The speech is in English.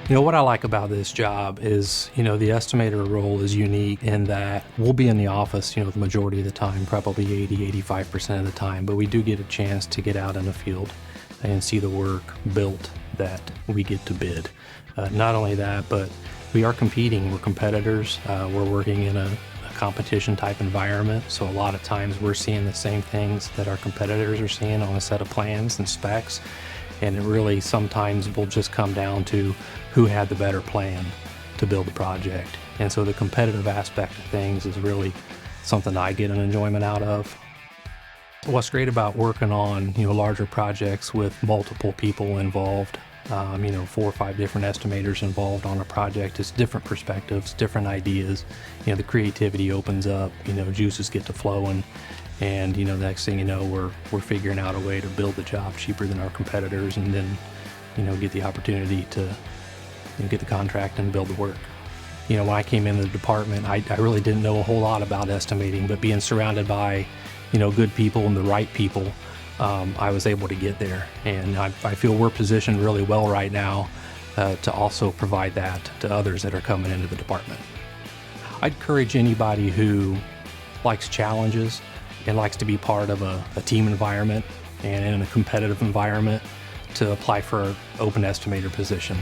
What I like about this job is, the estimator role is unique in that we'll be in the office, the majority of the time, probably 80–85% of the time, but we do get a chance to get out in the field and see the work built that we get to bid. Not only that, but we are competing. We're competitors. We're working in a competition type environment, so a lot of times we're seeing the same things that our competitors are seeing on a set of plans and specs, and it really sometimes will just come down to who had the better plan to build the project. And so the competitive aspect of things is really something I get an enjoyment out of. What's great about working on larger projects with multiple people involved, 4 or 5 different estimators involved on a project, is different perspectives, different ideas. The creativity opens up, juices get to flowing, and the next thing you know, we're figuring out a way to build the job cheaper than our competitors, and then get the opportunity to get the contract and build the work. When I came into the department, I really didn't know a whole lot about estimating, but being surrounded by good people and the right people, I was able to get there, and I feel we're positioned really well right now to also provide that to others that are coming into the department. I'd encourage anybody who likes challenges and likes to be part of a team environment and in a competitive environment to apply for an open estimator position.